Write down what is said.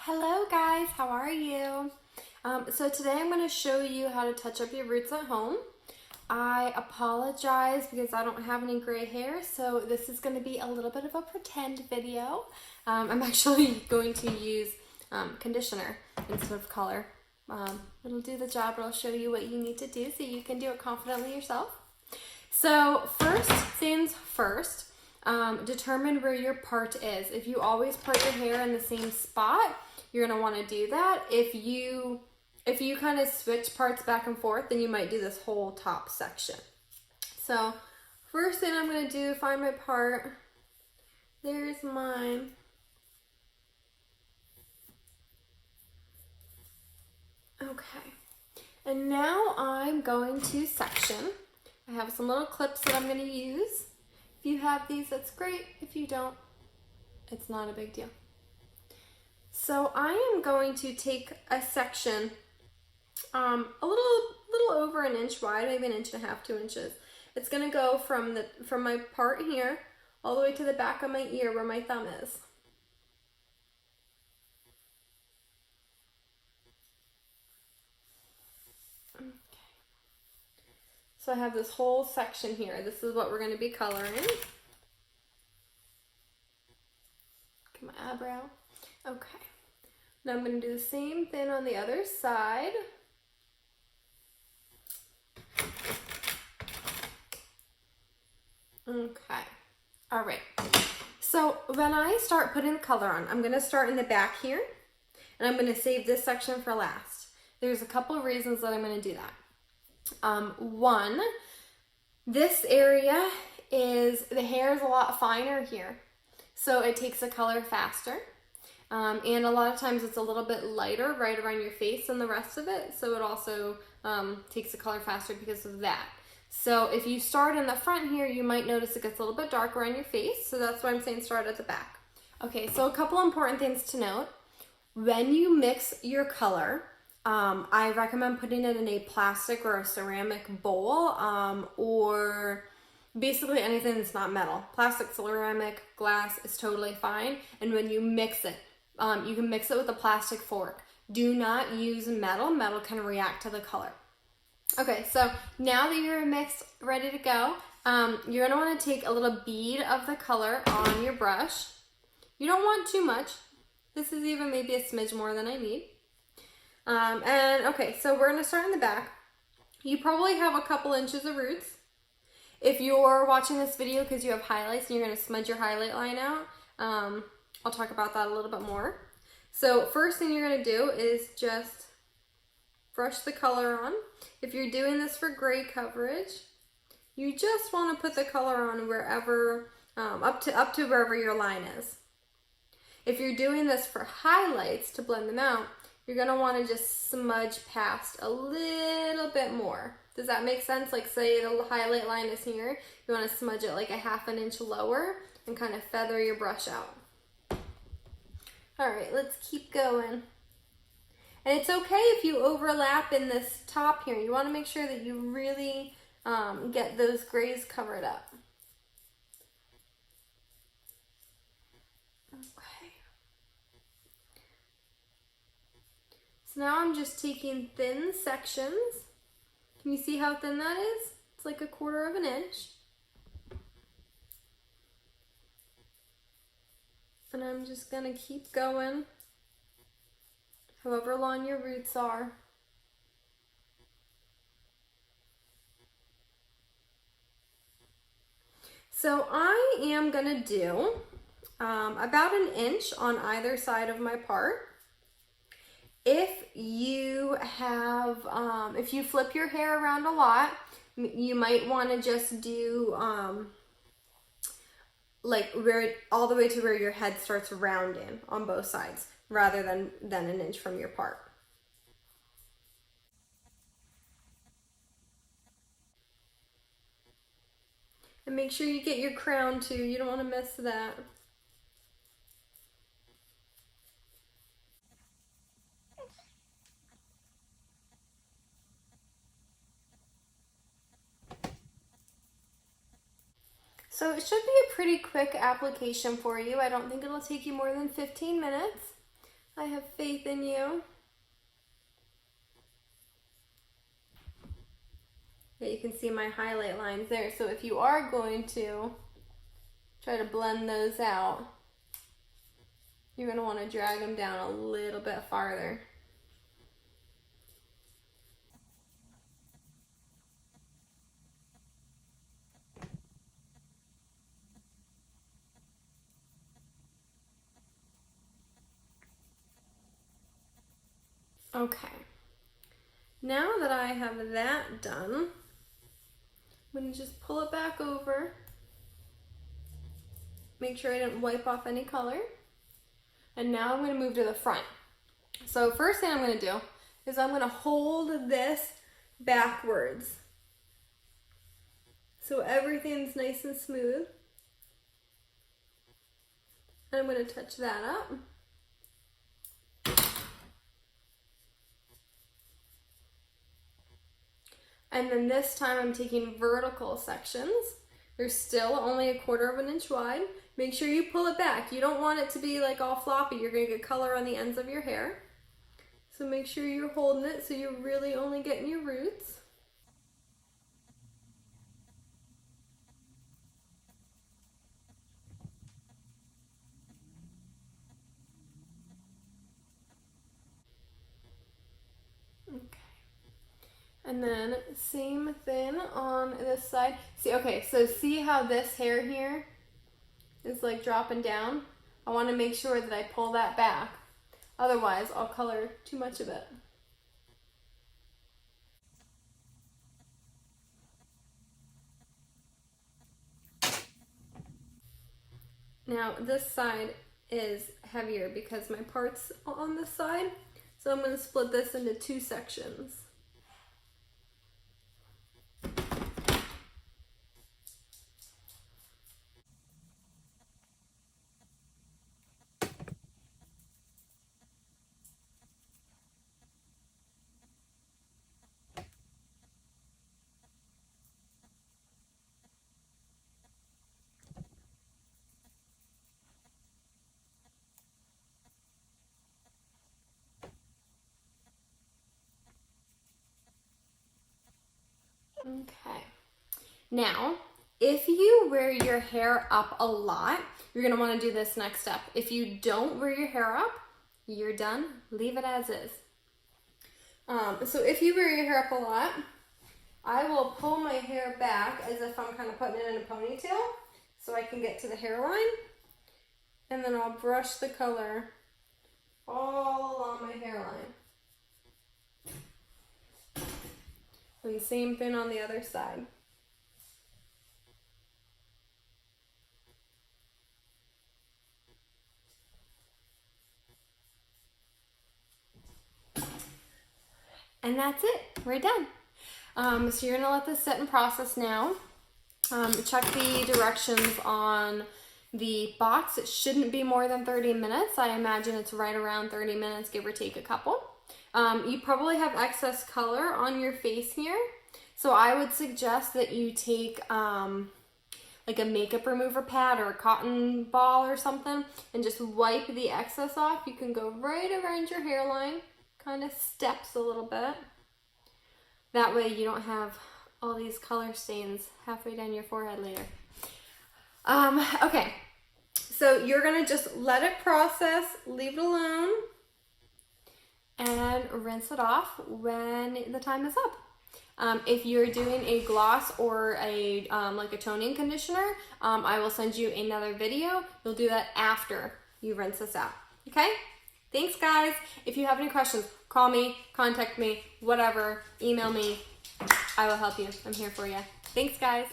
Hello guys, how are you? So today I'm going to show you how to touch up your roots at home. I apologize because I don't have any gray hair, so this is going to be a little bit of a pretend video. I'm actually going to use conditioner instead of color. It'll do the job, but I'll show you what you need to do so you can do it confidently yourself. So first things first, determine where your part is. If you always part your hair in the same spot, you're going to want to do that. If you kind of switch parts back and forth, then you might do this whole top section. So first thing I'm going to do, find my part. There's mine. Okay. And now I'm going to section. I have some little clips that I'm going to use. If you have these, that's great. If you don't, it's not a big deal. So I am going to take a section a little over an inch wide, maybe 1.5 inches, 2 inches. It's going to go from my part here all the way to the back of my ear where my thumb is. Okay. So I have this whole section here. This is what we're going to be coloring. Get my eyebrow. Okay. Now I'm going to do the same thing on the other side. Okay. All right. So when I start putting the color on, I'm going to start in the back here, and I'm going to save this section for last. There's a couple of reasons that I'm going to do that. One, this area the hair is a lot finer here, so it takes the color faster. And a lot of times it's a little bit lighter right around your face than the rest of it, so it also takes the color faster because of that. So if you start in the front here, you might notice it gets a little bit darker on your face, so that's why I'm saying start at the back. Okay, so a couple important things to note. When you mix your color, I recommend putting it in a plastic or a ceramic bowl, or basically anything that's not metal. Plastic, ceramic, glass is totally fine, and when you mix it, you can mix it with a plastic fork. Do not use metal. Metal can react to the color. Okay, so now that you're mixed, ready to go, you're going to want to take a little bead of the color on your brush. You don't want too much. This is even maybe a smidge more than I need. Okay, so we're going to start in the back. You probably have a couple inches of roots. If you're watching this video because you have highlights and you're going to smudge your highlight line out, I'll talk about that a little bit more. So first thing you're going to do is just brush the color on. If you're doing this for gray coverage, you just want to put the color on wherever, up to wherever your line is. If you're doing this for highlights to blend them out, you're going to want to just smudge past a little bit more. Does that make sense? Like say the highlight line is here, you want to smudge it like 1/2 inch lower and kind of feather your brush out. All right, let's keep going. And it's okay if you overlap in this top here. You want to make sure that you really get those grays covered up. Okay. So now I'm just taking thin sections. Can you see how thin that is? It's like 1/4 inch. And I'm just gonna keep going, however long your roots are. So I am gonna do about 1 inch on either side of my part. If you flip your hair around a lot, you might want to just do like all the way to where your head starts rounding on both sides, rather than 1 inch from your part. And make sure you get your crown too. You don't want to miss that. So it should be a pretty quick application for you. I don't think it'll take you more than 15 minutes. I have faith in you. Yeah, you can see my highlight lines there. So if you are going to try to blend those out, you're going to want to drag them down a little bit farther. Okay, now that I have that done, I'm going to just pull it back over. Make sure I didn't wipe off any color. And now I'm going to move to the front. So first thing I'm going to do is I'm going to hold this backwards. So everything's nice and smooth. And I'm going to touch that up. And then this time I'm taking vertical sections. They're still only 1/4 inch wide. Make sure you pull it back. You don't want it to be like all floppy. You're going to get color on the ends of your hair. So make sure you're holding it so you're really only getting your roots. Okay. And then same thing on this side. See, okay, so see how this hair here is like dropping down? I want to make sure that I pull that back. Otherwise, I'll color too much of it. Now, this side is heavier because my part's on this side. So I'm going to split this into 2 sections. Okay. Now, if you wear your hair up a lot, you're going to want to do this next step. If you don't wear your hair up, you're done. Leave it as is. So if you wear your hair up a lot, I will pull my hair back as if I'm kind of putting it in a ponytail so I can get to the hairline. And then I'll brush the color all along my hairline. And same thing on the other side. And that's it, we're done. So you're gonna let this set and process now. Check the directions on the box. It shouldn't be more than 30 minutes. I imagine it's right around 30 minutes, give or take a couple. You probably have excess color on your face here. So I would suggest that you take like a makeup remover pad or a cotton ball or something and just wipe the excess off. You can go right around your hairline, kind of steps a little bit. That way you don't have all these color stains halfway down your forehead later. Okay, so you're gonna just let it process, leave it alone, and rinse it off when the time is up. If you're doing a gloss or a like a toning conditioner, I will send you another video. You'll do that after you rinse this out. Okay? Thanks, guys. If you have any questions, call me, contact me, whatever, email me. I will help you. I'm here for you. Thanks, guys.